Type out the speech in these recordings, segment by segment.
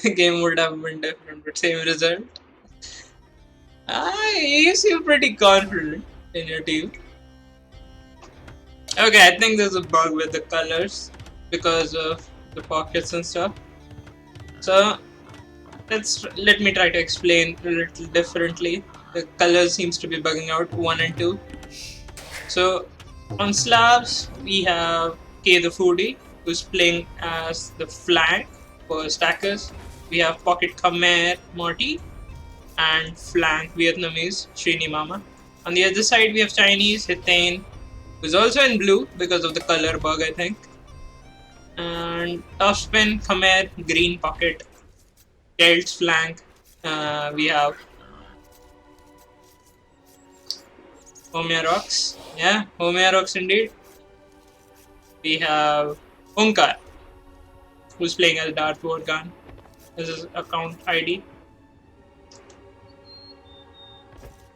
the game would have been different, but same result. You seem pretty confident in your team. Okay, I think there's a bug with the colors because of the pockets and stuff. So let me try to explain a little differently. The colors seems to be bugging out 1 and 2. So on Slavs we have K the Foodie, who's playing as the flank for stackers. We have Pocket Khmer Morty and flank Vietnamese Srini Mama. On the other side we have Chinese Hitain, who's also in blue because of the color bug, I think. And top spin Khmer Green Pocket. Celts flank. We have Homia Rocks. Yeah, Homia Rocks indeed. We have Onkar, who's playing as Darth Vorgan. This is account ID.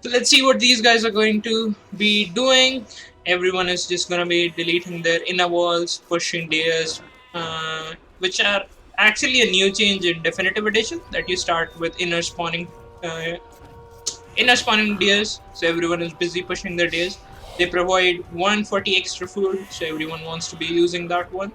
So let's see what these guys are going to be doing. Everyone is just going to be deleting their inner walls, pushing dares, which are actually a new change in Definitive Edition, that you start with inner spawning dares. So everyone is busy pushing their dares. They provide 140 extra food, so everyone wants to be using that one.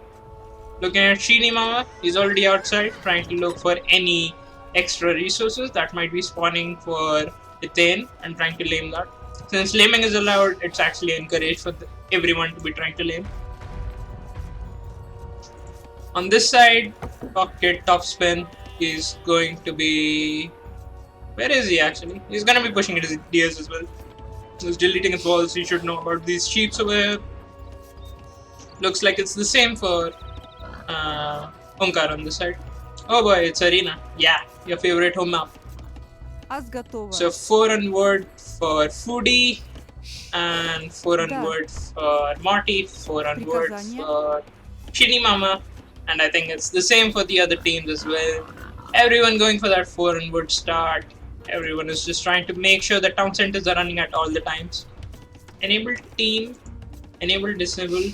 Looking at Shini Mama, he's already outside trying to look for any extra resources that might be spawning for Ethane and trying to lame that. Since laming is allowed, it's actually encouraged for everyone to be trying to lame. On this side, Pocket Top Spin is going to be... Where is he actually? He's going to be pushing his deers as well. He's deleting his walls, he should know about these sheeps over here. Looks like it's the same for Onkar on this side. Oh boy, it's Arena. Yeah, your favorite home map. So 4 onward for Foodie, and 4 onward for Morty, 4 onward for Shini Mama, and I think it's the same for the other teams as well. Everyone going for that 4 onward start. Everyone is just trying to make sure the town centers are running at all the times. Enable team, enable disable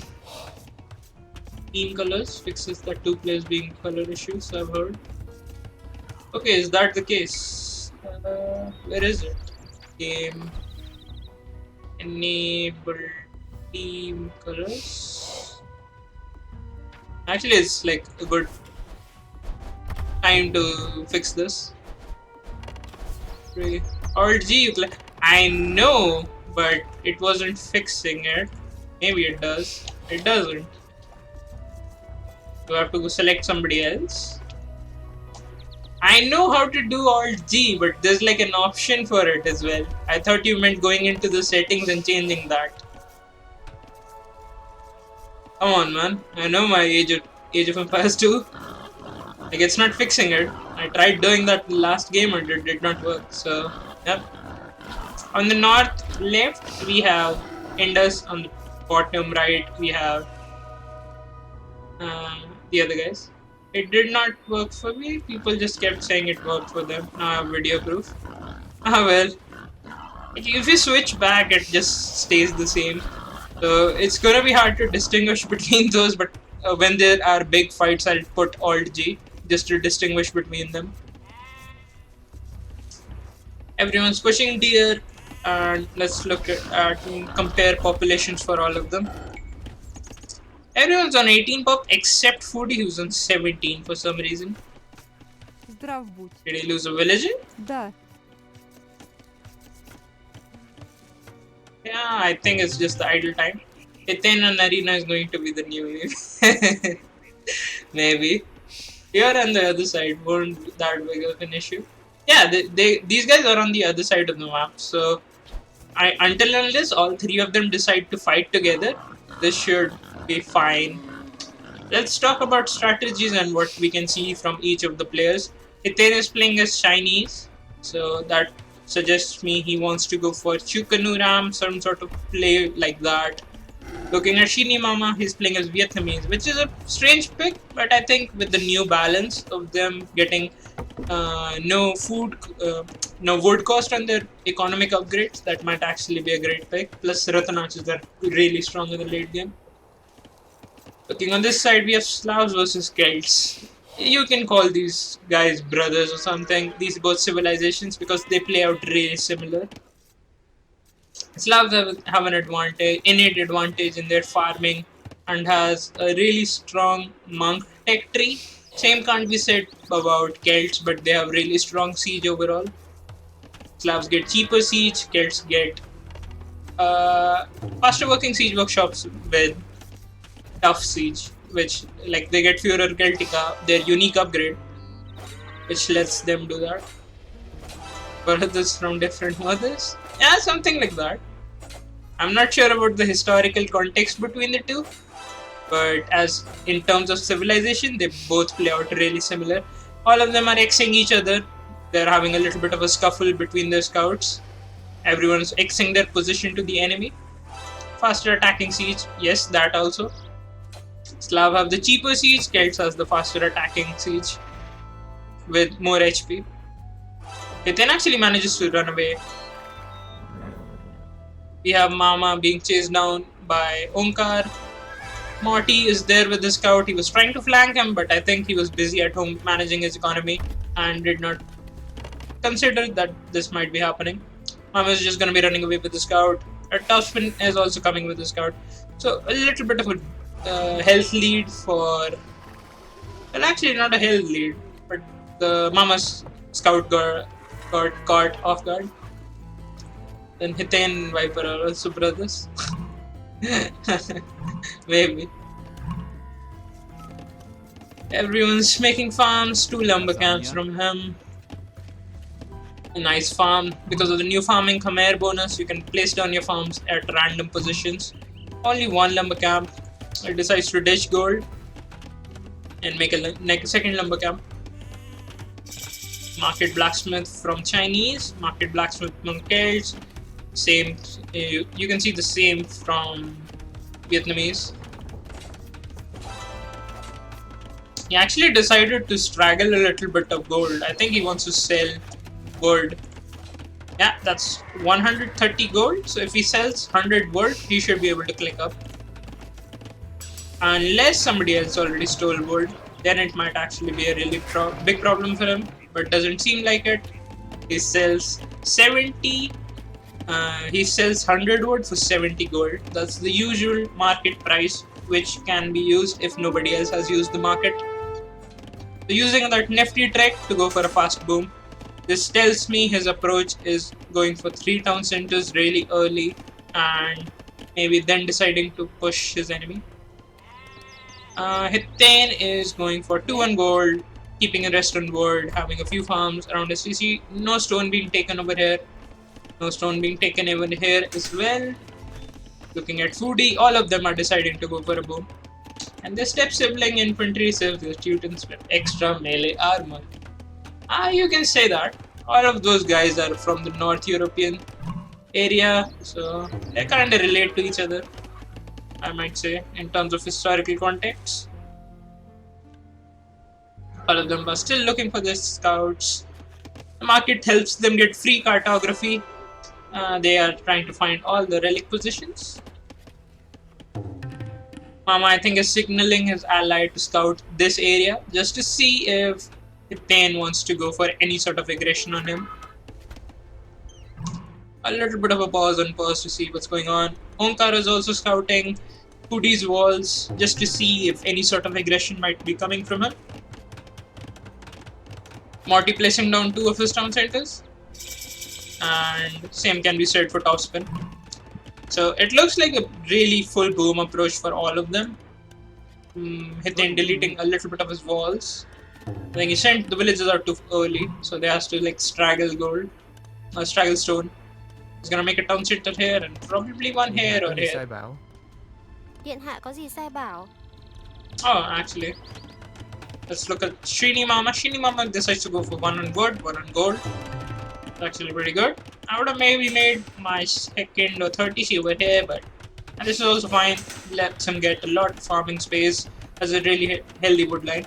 team colors, fixes the 2 players being color issues, I've heard. Okay, is that the case? Where is it? Game, enable team colors. Actually, it's like a good time to fix this. Alt G, I know, but it wasn't fixing it. Maybe it does. It doesn't. You have to go select somebody else. I know how to do Alt G, but there's like an option for it as well. I thought you meant going into the settings and changing that. Come on, man. I know my Age of Empires 2. Like, it's not fixing it. I tried doing that last game and it did not work. So, yep. On the north left, we have InDuS. On the bottom right, we have the other guys. It did not work for me. People just kept saying it worked for them. Now I have video proof. Ah well. If you switch back, it just stays the same. So it's gonna be hard to distinguish between those, but when there are big fights, I'll put Alt G just to distinguish between them. Everyone's pushing deer, and let's look at compare populations for all of them. Everyone's on 18 pop except Foodie, who's on 17 for some reason. Did he lose a villager? Да. Yeah, I think it's just the idle time. Ethane and Arena is going to be the new name. Maybe. Here on the other side won't be that big of an issue. Yeah, these guys are on the other side of the map, so until and unless all 3 of them decide to fight together, this should be fine. Let's talk about strategies and what we can see from each of the players. Ethane is playing as Chinese, so that suggests me he wants to go for Chukanuram, some sort of play like that. Looking at Shini Mama, he's playing as Vietnamese, which is a strange pick, but I think with the new balance of them getting no wood cost on their economic upgrades, that might actually be a great pick. Plus Ratanachas are really strong in the late game. Looking on this side, we have Slavs versus Celts. You can call these guys brothers or something, these both civilizations, because they play out really similar. Slavs have an innate advantage in their farming and has a really strong monk tech tree. Same can't be said about Celts, but they have really strong siege overall. Slavs get cheaper siege, Celts get uh, faster working siege workshops with tough siege, which like they get Führer Celtica, their unique upgrade, which lets them do that. Brothers from different mothers? Yeah, something like that. I'm not sure about the historical context between the two, but as in terms of civilization, they both play out really similar. All of them are Xing each other. They're having a little bit of a scuffle between their scouts. Everyone's Xing their position to the enemy. Faster attacking siege, yes, that also. Slav have the cheaper siege, Celts has the faster attacking siege with more HP. Hithen actually manages to run away. We have Mama being chased down by Onkar. Morty is there with the scout. He was trying to flank him, but I think he was busy at home managing his economy and did not consider that this might be happening. Mama is just going to be running away with the scout. A Topspin is also coming with the scout. So a little bit of a health lead for... Well, actually not a health lead, but the Mama's scout got caught off guard. Then Hithen and Viper are also brothers. Maybe. Everyone's making farms, 2 lumber camps from him. A nice farm. Because of the new farming Khmer bonus, you can place down your farms at random positions. Only 1 lumber camp. It decides to ditch gold and make a second lumber camp. Market blacksmith from Chinese, market blacksmith from Celts. Same, you can see the same from Vietnamese. He actually decided to straggle a little bit of gold. I think he wants to sell gold. Yeah, that's 130 gold. So if he sells 100 gold, he should be able to click up. Unless somebody else already stole gold, then it might actually be a really big problem for him. But doesn't seem like it. He sells 70. He sells 100 wood for 70 gold. That's the usual market price, which can be used if nobody else has used the market. So using that nifty trick to go for a fast boom. This tells me his approach is going for 3 town centers really early and maybe then deciding to push his enemy. Hithen is going for 2 on gold, keeping a rest on board, having a few farms around SCC. No stone being taken over here. No stone being taken even here as well. Looking at Foodie, all of them are deciding to go for a boom. And the step sibling infantry serves the students with extra melee armor. You can say that. All of those guys are from the North European area, so they kind of relate to each other, I might say, in terms of historical context. All of them are still looking for their scouts. The market helps them get free cartography. They are trying to find all the relic positions. Mama, I think, is signaling his ally to scout this area just to see if Hithen wants to go for any sort of aggression on him. A little bit of a pause to see what's going on. Onkar is also scouting Foodie's walls just to see if any sort of aggression might be coming from him. Morty placing down 2 of his town centers. And same can be said for Topspin. So it looks like a really full boom approach for all of them. Hithen deleting a little bit of his walls. I think he sent the villagers out too early, so they has to like straggle stone. He's gonna make a town center here and probably one here or here. Điện hạ có gì sai bảo? Oh, actually, let's look at Srini Mama. Srini Mama decides to go for 1 on wood, 1 on gold. It's actually pretty good. I would have maybe made my second or third TC over here, but this is also fine. Lets him get a lot of farming space as a really healthy wood line.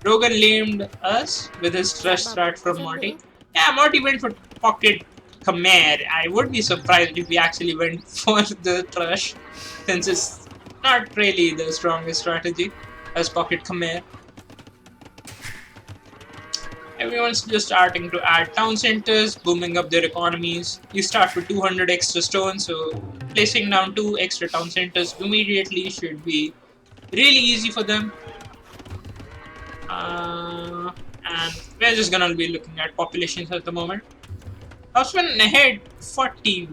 Rogan lamed us with his trust strat from Morty. Yeah, Morty went for pocket Khmer. I would be surprised if he actually went for the trash, since it's not really the strongest strategy as pocket Khmer. Everyone's just starting to add town centers, booming up their economies. You start with 200 extra stone, so placing down 2 extra town centers immediately should be really easy for them. And we're just gonna be looking at populations at the moment. Houseman ahead 40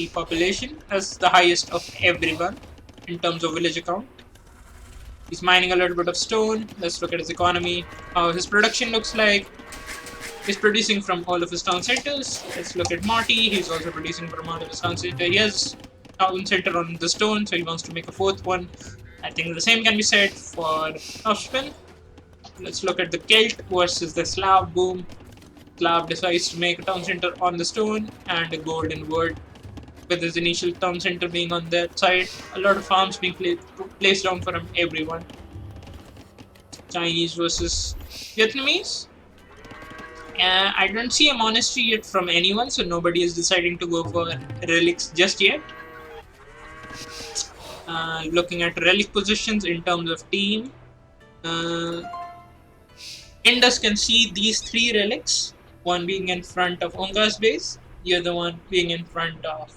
population. That's the highest of everyone in terms of village account. He's mining a little bit of stone. Let's look at his economy, how his production looks like. He's producing from all of his town centers. Let's look at Marty. He's also producing from all of his town center. He has town center on the stone, so he wants to make a fourth one. I think the same can be said for Houseman. Let's look at the Celt versus the Slav boom. Slav decides to make a town center on the stone and a golden word, with his initial town center being on that side. A lot of farms being placed down for everyone. Chinese versus Vietnamese. I don't see a monastery yet from anyone, so nobody is deciding to go for relics just yet. Looking at relic positions in terms of team. InDuS can see these 3 relics, one being in front of Onga's base, the other one being in front of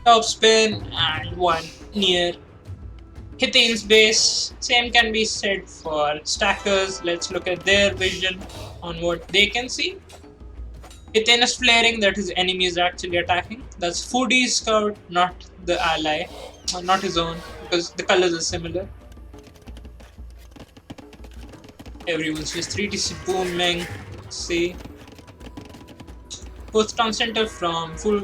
Topspin, and one near Hithane's base. Same can be said for Stackers. Let's look at their vision on what they can see. Hithane is flaring that his enemy is actually attacking. That's Foodie's scout, not the ally, or not his own, because the colors are similar. Everyone's just 3DC booming. Let's see. Fourth town center from full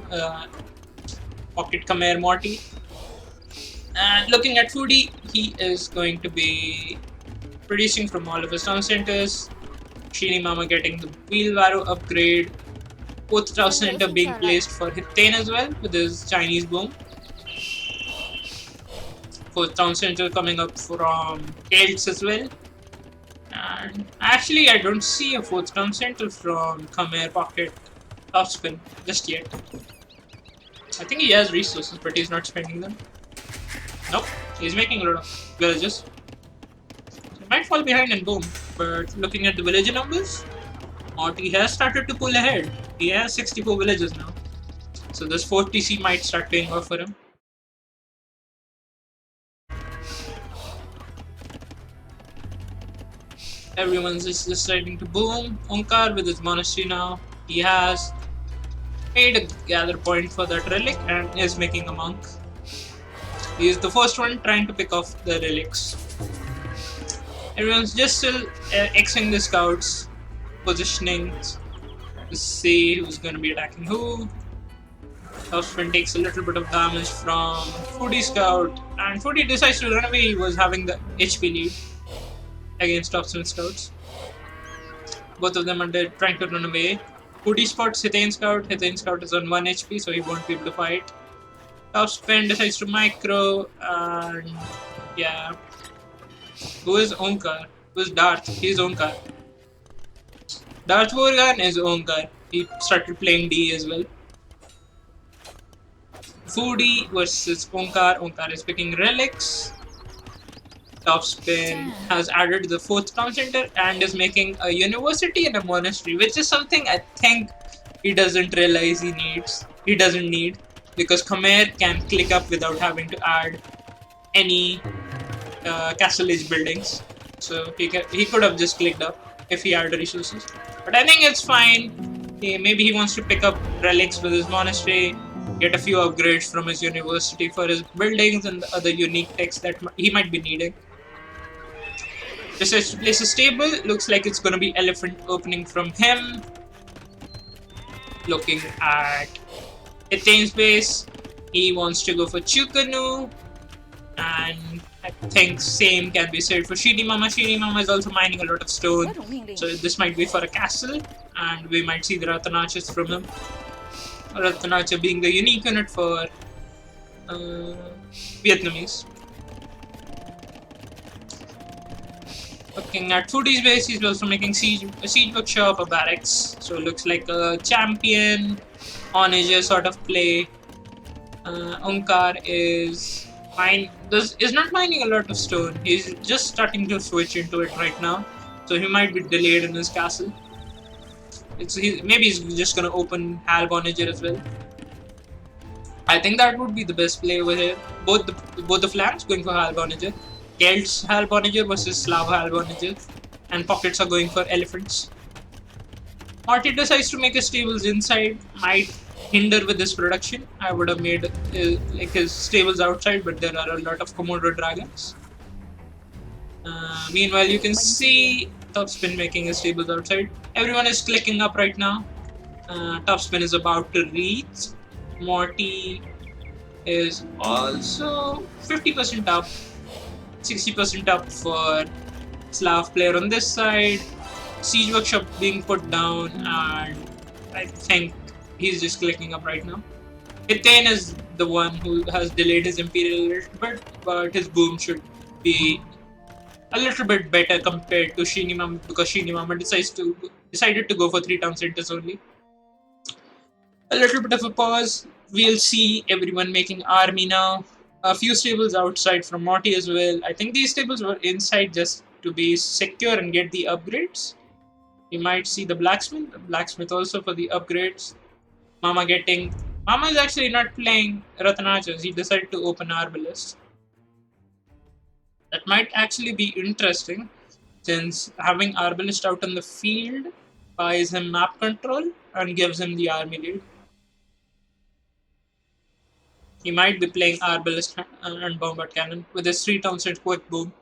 Pocket Khmer Morty. And looking at Foodie, he is going to be producing from all of his town centers. Sheeny Mama getting the wheelbarrow upgrade. Fourth town center being placed for Hithane as well with his Chinese boom. Fourth town center coming up from Celts as well. And actually, I don't see a fourth town center from Khmer Pocket Topspin just yet. I think he has resources, but he's not spending them. Nope, he's making a lot of villages. He might fall behind in boom, but looking at the villager numbers, Morty has started to pull ahead. He has 64 villages now. So this 4th TC might start paying off for him. Everyone's just deciding to boom. Onkar with his monastery now. He has made a gather point for that relic and is making a monk. He is the first one trying to pick off the relics. Everyone's just still Xing the scouts, positioning to see who's going to be attacking who. Topspin takes a little bit of damage from Foodie Scout, and Foodie decides to run away. He was having the HP lead against Topspin Scouts. Both of them are dead, trying to run away. Foodie spots Hithane Scout. Hithane Scout is on 1 HP, so he won't be able to fight. Topspin decides to micro, and yeah. Who is Onkar? Who is Darth? He's Onkar. Darth Vorgan is Onkar. He started playing D as well. Foodie versus Onkar. Onkar is picking relics. Topspin has added the 4th town center and is making a university and a monastery, which is something I think he doesn't realize he needs. He doesn't need, because Khmer can click up without having to add any castle age buildings. So he could have just clicked up if he had the resources. But I think it's fine. Maybe he wants to pick up relics with his monastery, get a few upgrades from his university for his buildings and the other unique techs that he might be needing. Decides to place a stable. Looks like it's going to be elephant opening from him. Looking at Hithane's base, he wants to go for Chukanu, and I think same can be said for Sheeny Mama. Sheeny Mama is also mining a lot of stone, so this might be for a castle, and we might see the Ratanachas from him. Ratanacha being the unique unit for Vietnamese. Looking at Foodie's base, he's also making a siege workshop, a barracks. So it looks like a champion on edge sort of play. Onkar is not mining a lot of stone. He's just starting to switch into it right now. So he might be delayed in his castle. Maybe he's just gonna open Hal Bonager as well. I think that would be the best play over here. Both the flanks going for Hal Bonager. Kelt's Hal Bonager versus Slav Hal Bonager. And pockets are going for elephants. Morty decides to make his stables inside. Might hinder with his production. I would have made like his stables outside, but there are a lot of Komodo dragons. Meanwhile, you can see Topspin making his stables outside. Everyone is clicking up right now. Topspin is about to reach. Morty is also 50% up, 60% up for Slav player on this side. Siege Workshop being put down, and I think he's just clicking up right now. Hitain is the one who has delayed his Imperial a little bit, but his boom should be a little bit better compared to Shinimama because Shinimama decided to go for 3 town centers only. A little bit of a pause. We'll see everyone making army now. A few stables outside from Morty as well. I think these stables were inside just to be secure and get the upgrades. You might see the blacksmith also for the upgrades. Mama is actually not playing Ratanachas. He decided to open Arbalest. That might actually be interesting since having Arbalest out on the field buys him map control and gives him the army lead. He might be playing Arbalest and Bombard Cannon with his 3 Townsend quick boom.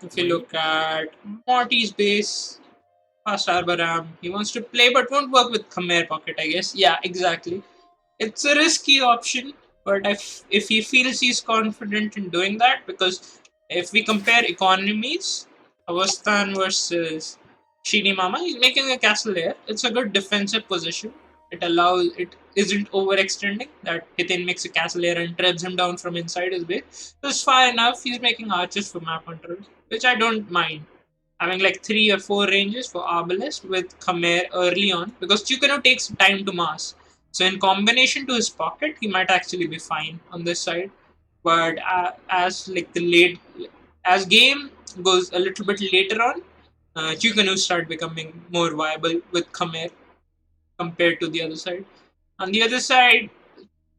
If you look at Morty's base, fast Arbor Ram, he wants to play but won't work with Khmer Pocket, I guess. Yeah, exactly. It's a risky option, but if he feels he's confident in doing that, because if we compare economies, Avasthan versus Shinimama, he's making a castle there. It's a good defensive position. It isn't overextending that Hitain makes a castle here and traps him down from inside his base. So it's fine enough. He's making archers for map control, which I don't mind. Having like 3 or 4 ranges for Arbalest with Khmer early on, because Chukano takes time to mass. So in combination to his pocket, he might actually be fine on this side. But as game goes a little bit later on, Chukano start becoming more viable with Khmer compared to the other side. On the other side,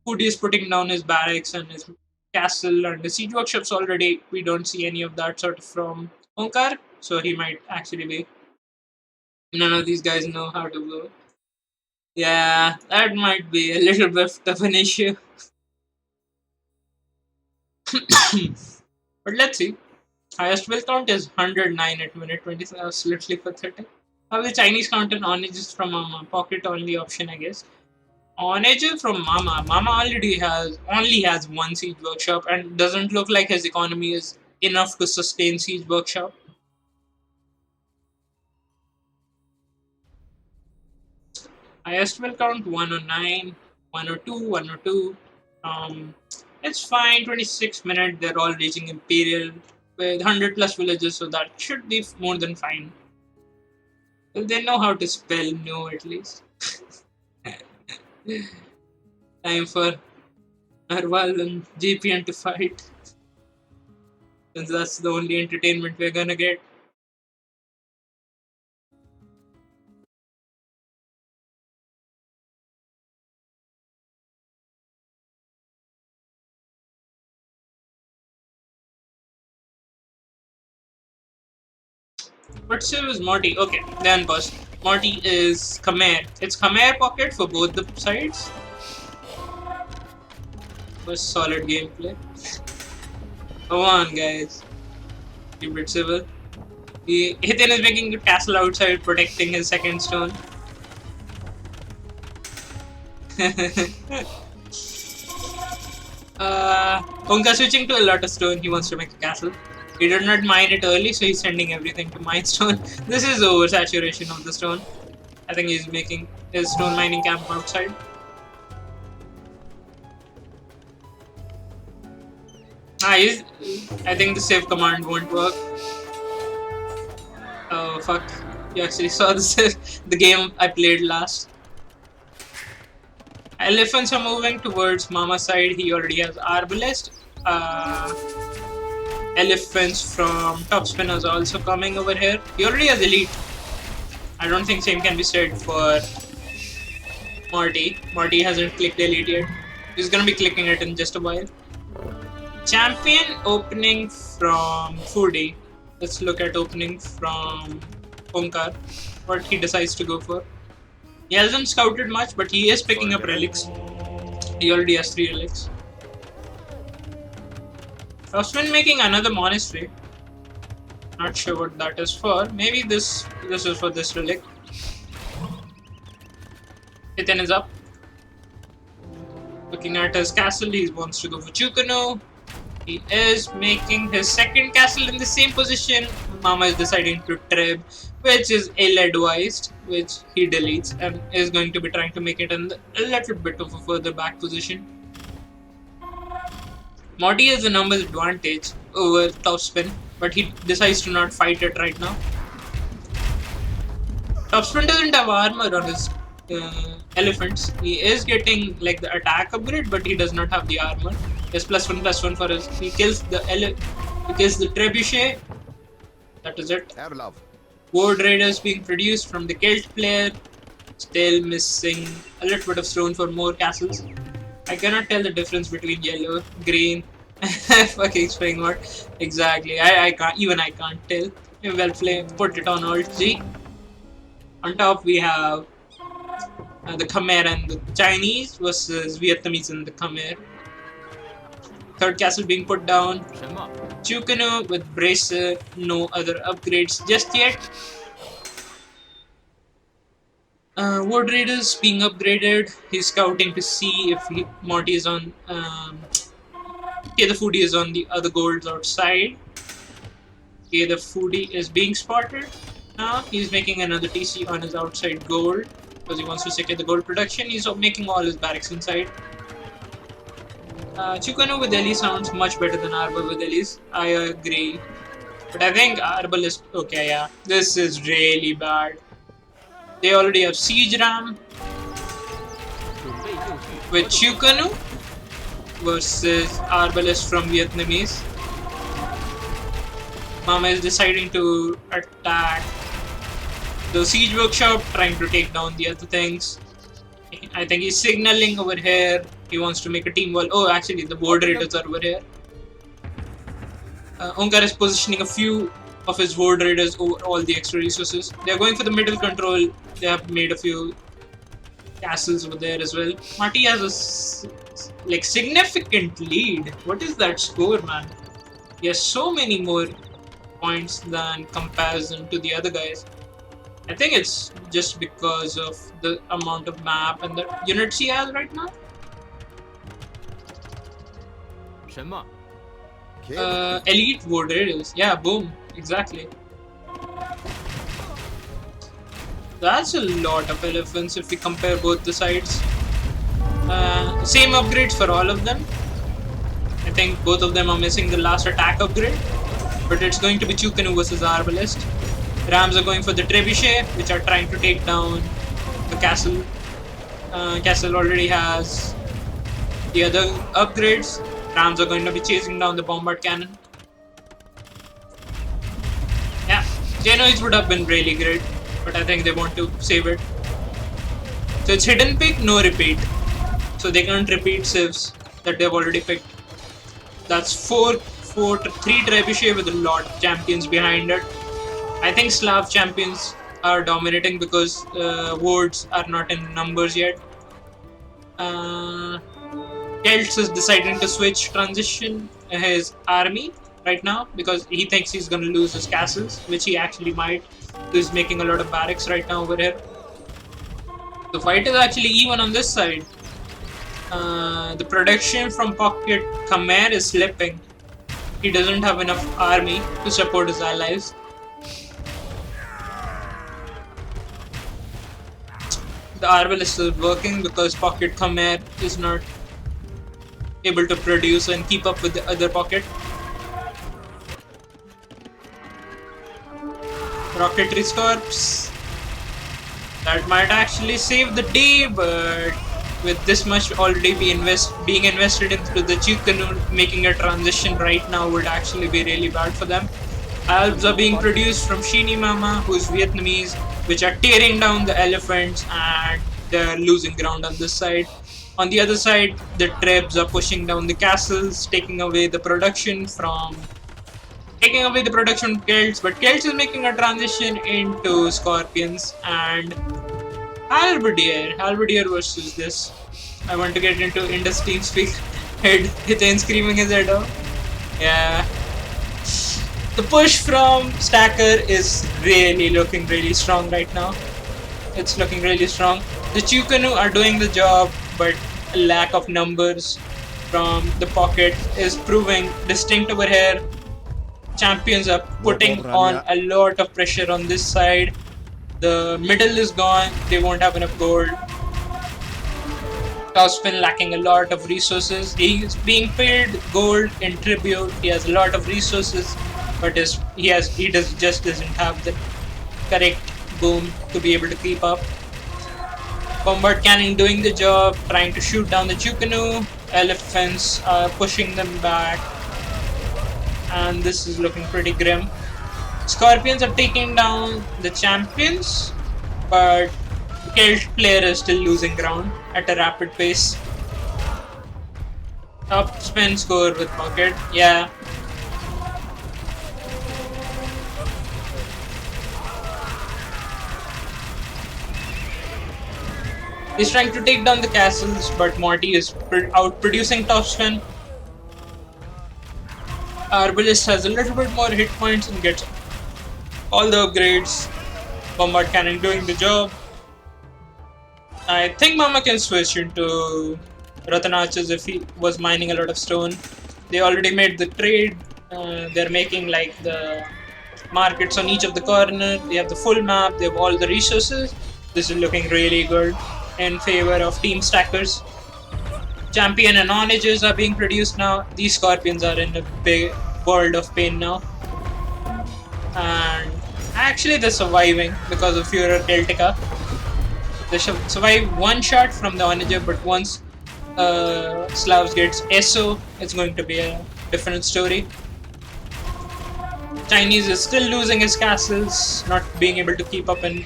Pudi is putting down his barracks and his castle and the siege workshops already. We don't see any of that sort of from Onkar, so he might actually be. None of these guys know how to blow. Yeah, that might be a little bit of an issue. But let's see. Highest will count is 109 at minute 20, so that's literally pathetic. How the Chinese count an onage is from Mama. Pocket only option, I guess. Onage from Mama. Mama only has 1 siege workshop and doesn't look like his economy is enough to sustain siege workshop. Highest will count 109, 102, 102. It's fine. 26 minutes. They're all reaching Imperial with 100 plus villages, so that should be more than fine. Well, they know how to spell no at least. Time for Narwhal and GPN to fight. Since that's the only entertainment we're gonna get. But still is Morty. Okay, then boss. Morty is Khmer. It's Khmer pocket for both the sides. Was solid gameplay. Come on, guys. Keep it civil. Hitain is making a castle outside, protecting his second stone. Onka switching to a lot of stone. He wants to make a castle. He did not mine it early, so he's sending everything to mine stone. This is oversaturation of the stone. I think he's making his stone mining camp outside. I think the save command won't work. Oh fuck! You actually saw the game I played last. Elephants are moving towards Mama's side. He already has Arbalest. elephants from Topspin is also coming over here. He already has elite. I don't think same can be said for Morty. Morty hasn't clicked elite yet. He's gonna be clicking it in just a while. Champion opening from Foodie. Let's look at opening from Onkar. What he decides to go for. He hasn't scouted much, but he is picking up relics. He already has 3 relics. Topspin making another monastery. Not sure what that is for. Maybe this is for this relic. Ethan is up. Looking at his castle, he wants to go for Chukano. He is making his second castle in the same position. Mama is deciding to trib, which is ill-advised, which he deletes and is going to be trying to make it in a little bit of a further back position. Morty has a numbers advantage over Topspin, but he decides to not fight it right now. Topspin doesn't have armor on his elephants. He is getting like the attack upgrade, but he does not have the armor. He has +1/+1 for his. He kills the trebuchet. That is it. Ward Raiders being produced from the Kilt player. Still missing a little bit of stone for more castles. I cannot tell the difference between yellow, green, fucking spring what exactly. I can't tell. Well played. Put it on Alt G. On top we have the Khmer and the Chinese versus Vietnamese and the Khmer. Third castle being put down. Chukano with Bracer, no other upgrades just yet. Ward Raiders being upgraded. He's scouting to see if Morty is on. Okay, the foodie is on the other golds outside. Okay, the foodie is being spotted. Now he's making another TC on his outside gold because he wants to secure the gold production. He's making all his barracks inside. Chukano with Ellie sounds much better than Arbor with Ellie's. I agree. But I think Arbor is... Okay, yeah. This is really bad. They already have Siege Ram with Chukano versus Arbalest from Vietnamese. Mama is deciding to attack the Siege Workshop, trying to take down the other things. I think he's signaling over here. He wants to make a team wall. Oh, actually, the Ward Raiders are over here. Onkar is positioning a few of his Ward Raiders over all the extra resources. They are going for the middle control. They have made a few castles over there as well. Marty has a significant lead. What is that score, man? He has so many more points than comparison to the other guys. I think it's just because of the amount of map and the units he has right now. Elite Ward Raiders. Yeah, boom. Exactly. That's a lot of elephants if we compare both the sides. Same upgrades for all of them. I think both of them are missing the last attack upgrade. But it's going to be Chukano versus Arbalest. Rams are going for the Trebuchet, which are trying to take down the castle. Castle already has the other upgrades. Rams are going to be chasing down the bombard cannon. Yeah, Genoids would have been really great, but I think they want to save it. So it's hidden pick, no repeat. So they can't repeat civs that they've already picked. That's 3 Trebuchet with a lot of champions behind it. I think Slav champions are dominating because wards are not in numbers yet. Kelts is deciding to transition his army right now because he thinks he's going to lose his castles, which he actually might. He's making a lot of barracks right now over here. The fight is actually even on this side. The production from Pocket Khmer is slipping. He doesn't have enough army to support his allies. The Arbel is still working because Pocket Khmer is not able to produce and keep up with the other pocket. Rocketry Corps. That might actually save the day, but with this much already being invested into the Chicano, making a transition right now would actually be really bad for them. Albs are being produced from Shini Mama, who's Vietnamese, which are tearing down the elephants and they're losing ground on this side. On the other side, the Trebs are pushing down the castles, taking away the production of Kelts, but Kelts is making a transition into Scorpions and Halberdier versus this. I want to get into InDuS TeamSpeak. Head Hitain screaming his head off. Yeah. The push from Stacker is really looking really strong right now. It's looking really strong. The Chukanu are doing the job, but a lack of numbers from the pocket is proving distinct over here. Champions are putting on a lot of pressure on this side. The middle is gone, they won't have enough gold. Topspin lacking a lot of resources. He's being paid gold in tribute. He has a lot of resources, but he doesn't have the correct boom to be able to keep up. Bombard cannon doing the job, trying to shoot down the Chukanu. Elephants are pushing them back, and this is looking pretty grim. Scorpions are taking down the champions, but the Celt player is still losing ground at a rapid pace. Top spin score with Pocket, yeah. He's trying to take down the castles, but Morty is outproducing Topspin. Arbalist has a little bit more hit points and gets all the upgrades. Bombard Cannon doing the job. I think Mama can switch into Ratanachas if he was mining a lot of stone. They already made the trade. They're making like the markets on each of the corner. They have the full map. They have all the resources. This is looking really good in favor of team stackers. Champion and onages are being produced now. These Scorpions are in a big world of pain now. And actually they're surviving because of Furor Celtica. They survive one shot from the onager, but once Slavs gets ESO, it's going to be a different story. Chinese is still losing his castles, not being able to keep up in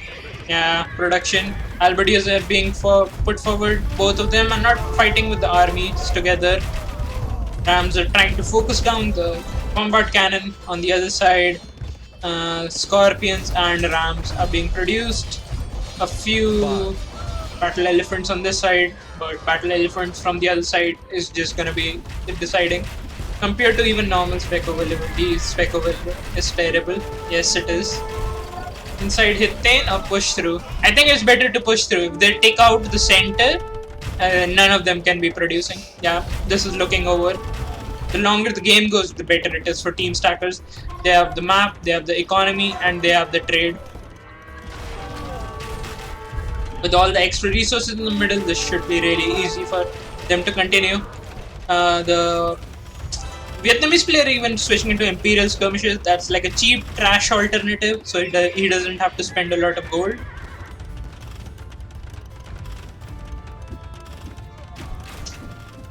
production. Albertiers are being put forward. Both of them are not fighting with the armies together. Rams are trying to focus down the bombard cannon on the other side. Scorpions and Rams are being produced. A few battle elephants on this side, but battle elephants from the other side is just gonna be deciding. Compared to even normal spec availability, spec availability is terrible. Yes, it is. Inside Hitain or push through. I think it's better to push through. If they take out the center, none of them can be producing. Yeah, this is looking over. The longer the game goes, the better it is for team stackers. They have the map, they have the economy, and they have the trade. With all the extra resources in the middle, this should be really easy for them to continue. The Vietnamese player even switching into Imperial skirmishes. That's like a cheap trash alternative, so he doesn't have to spend a lot of gold.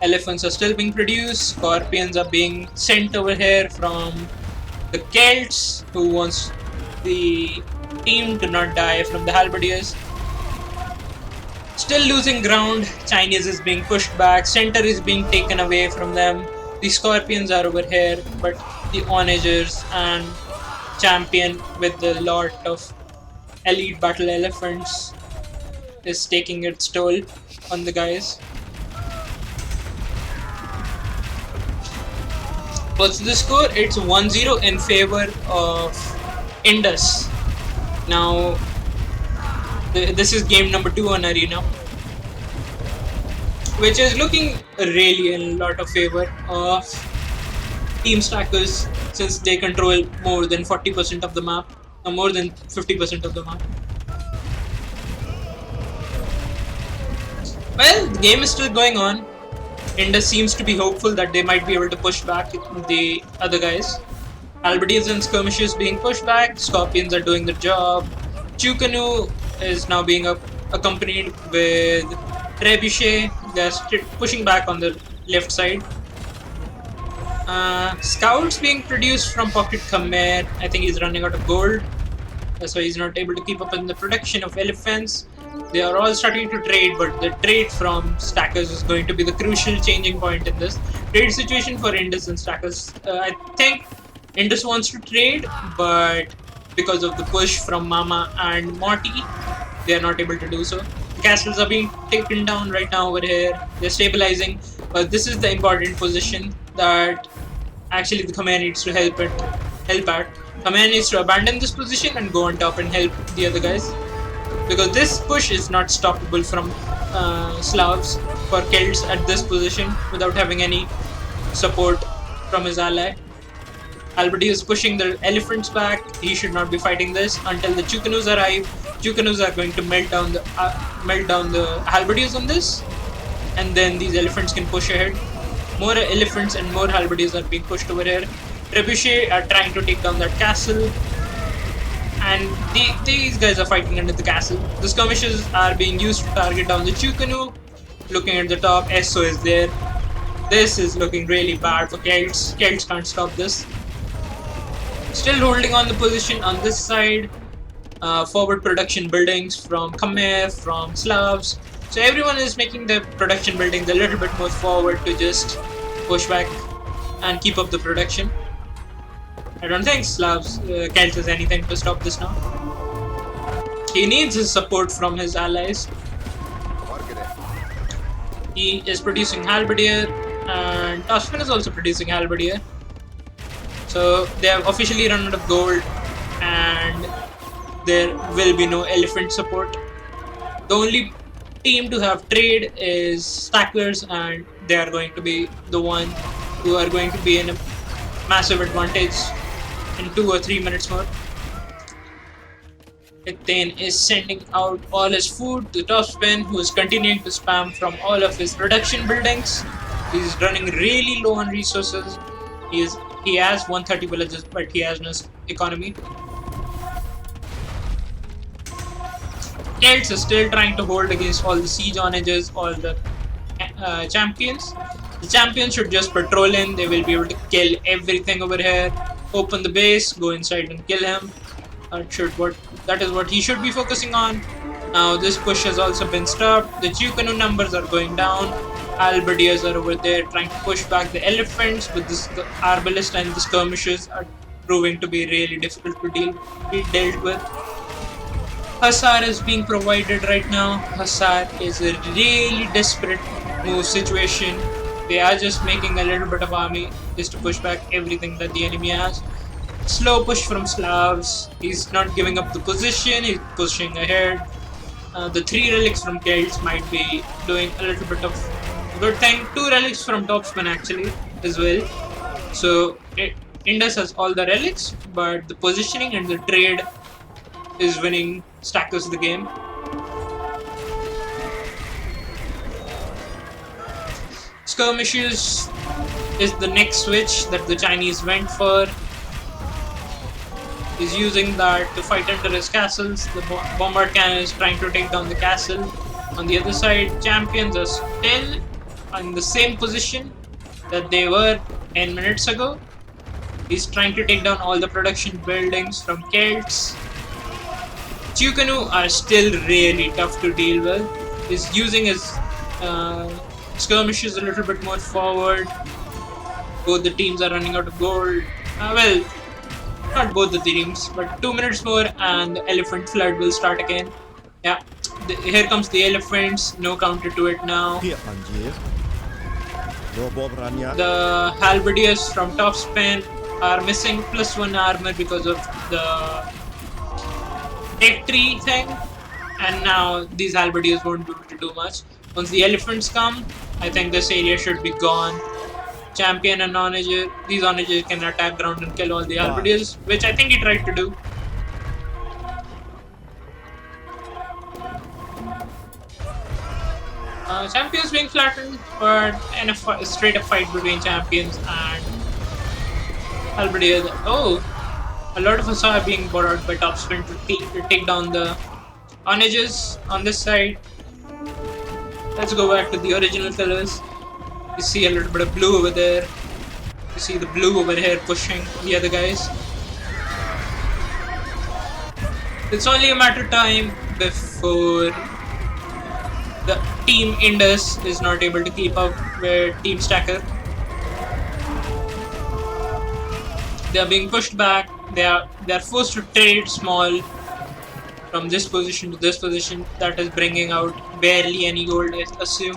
Elephants are still being produced. Scorpions are being sent over here from the Celts, who wants the team to not die from the Halberdiers. Still losing ground. Chinese is being pushed back. Center is being taken away from them. The Scorpions are over here, but the Onagers and Champion with a lot of elite battle elephants is taking its toll on the guys. What's the score? It's 1-0 in favor of InDuS. Now, this is game number 2 on Arena, which is looking really in a lot of favor of team stackers, since they control more than 40% of the map, or more than 50% of the map. Well, the game is still going on. InDuS seems to be hopeful that they might be able to push back the other guys. Albertiers and skirmishes being pushed back. Scorpions are doing the job. Chukanu is now being accompanied with Trebuchet, they're pushing back on the left side. Scouts being produced from Pocket Khmer. I think he's running out of gold. That's why he's not able to keep up in the production of elephants. They are all starting to trade, but the trade from Stackers is going to be the crucial changing point in this trade situation for InDuS and Stackers. I think InDuS wants to trade, but because of the push from Mama and Morty, they are not able to do so. The castles are being taken down right now over here. They're stabilizing, but this is the important position that actually the Khmer needs to help at. Khmer needs to abandon this position and go on top and help the other guys, because this push is not stoppable from Slavs for Celts at this position without having any support from his ally. Albert is pushing the elephants back. He should not be fighting this until the Chukanus arrive. Chukanus are going to melt down the halberdiers on this, and then these elephants can push ahead. More elephants and more halberdiers are being pushed over here. Trebuchet are trying to take down that castle, and these guys are fighting under the castle. The skirmishes are being used to target down the Chukanu. Looking at the top, Esso is there. This is looking really bad for Celts. Celts can't stop this. Still holding on the position on this side. Forward production buildings from Khmer, from Slavs. So everyone is making the production buildings a little bit more forward to just push back and keep up the production. I don't think Celts has anything to stop this now. He needs his support from his allies. He is producing halberdier, and Toscan is also producing halberdier. So they have officially run out of gold, and there will be no elephant support. The only team to have trade is Stackers, and they are going to be the one who are going to be in a massive advantage in 2 or 3 minutes more. Ectane is sending out all his food to Topspin, who is continuing to spam from all of his production buildings. He's running really low on resources. He has 130 villages, but he has no economy. Celts are still trying to hold against all the siege onages, all the champions. The champions should just patrol in. They will be able to kill everything over here. Open the base, go inside and kill him. That is what he should be focusing on. Now this push has also been stopped. The Chukanu numbers are going down. Halberdiers are over there trying to push back the elephants, but the arbalist and the skirmishers are proving to be really difficult to be dealt with. Hussar is being provided right now. Hussar is a really desperate move situation. They are just making a little bit of army just to push back everything that the enemy has. Slow push from Slavs. He's not giving up the position. He's pushing ahead. The 3 relics from Celts might be doing a little bit of good thing. 2 relics from Topspin actually as well. So InDuS has all the relics, but the positioning and the trade is winning Stackers the game. Skirmishes is the next switch that the Chinese went for. He's using that to fight under his castles. The bombard cannon is trying to take down the castle. On the other side, champions are still in the same position that they were 10 minutes ago. He's trying to take down all the production buildings from Celts. Chukanu are still really tough to deal with. He's using his skirmishes a little bit more forward. Both the teams are running out of gold. Well, not both the teams, but 2 minutes more and the elephant flood will start again. Yeah, here comes the elephants. No counter to it now. The halberdiers from Topspin are missing +1 armor because of the tech tree thing, and now these halberdiers won't be able to do much. Once the elephants come, I think this area should be gone. Champion and onager, these onagers can attack ground and kill all the halberdiers, which I think he tried to do. Champions being flattened, but in a straight up fight between champions and halberdiers. Oh, a lot of us are being brought out by Topspin to take down the onagers on this side. Let's go back to the original colors. You see a little bit of blue over there. You see the blue over here pushing the other guys. It's only a matter of time before the team InDuS is not able to keep up with Team Stacker. They are being pushed back. They are forced to trade small from this position to this position. That is bringing out barely any gold, I assume.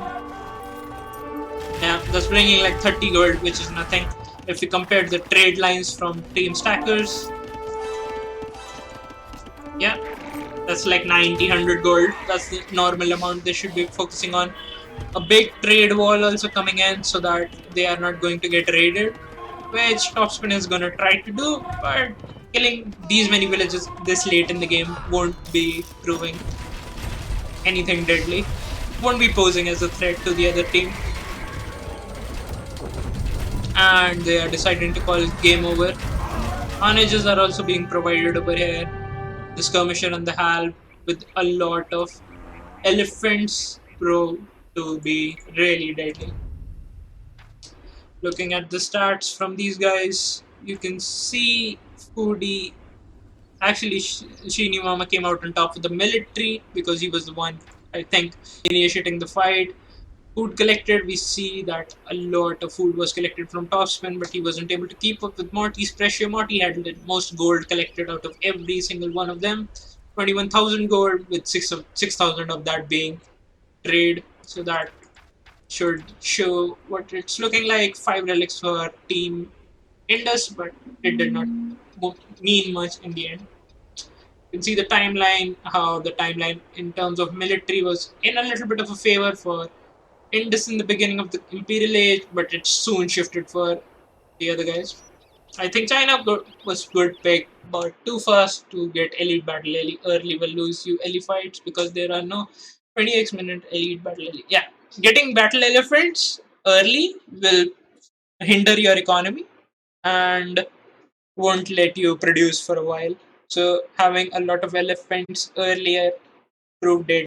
Yeah, that's bringing like 30 gold, which is nothing. If we compare the trade lines from Team Stackers, yeah, that's like 90, 100 gold. That's the normal amount they should be focusing on. A big trade wall also coming in so that they are not going to get raided, which Topspin is going to try to do, but killing these many villages this late in the game won't be proving anything deadly. Won't be posing as a threat to the other team. And they are deciding to call game over. Harnesses are also being provided over here. The skirmisher and the halb with a lot of elephants prove to be really deadly. Looking at the stats from these guys, you can see Foodie. Actually, Shinimama came out on top of the military because he was the one, I think, initiating the fight. Food collected, we see that a lot of food was collected from Topspin, but he wasn't able to keep up with Morty's pressure. Morty had the most gold collected out of every single one of them. 21,000 gold, with 6,000 of that being trade. So that should show what it's looking like. 5 relics for Team InDuS, but it did not mean much in the end. You can see the timeline, how the timeline in terms of military was in a little bit of a favor for Indus in the beginning of the Imperial Age, but it soon shifted for the other guys. I think China was good pick, but too fast to get elite battle early will lose you elite fights because there are no 20x-minute elite battle elite. Yeah, getting battle elephants early will hinder your economy and won't let you produce for a while. So having a lot of elephants earlier proved dead.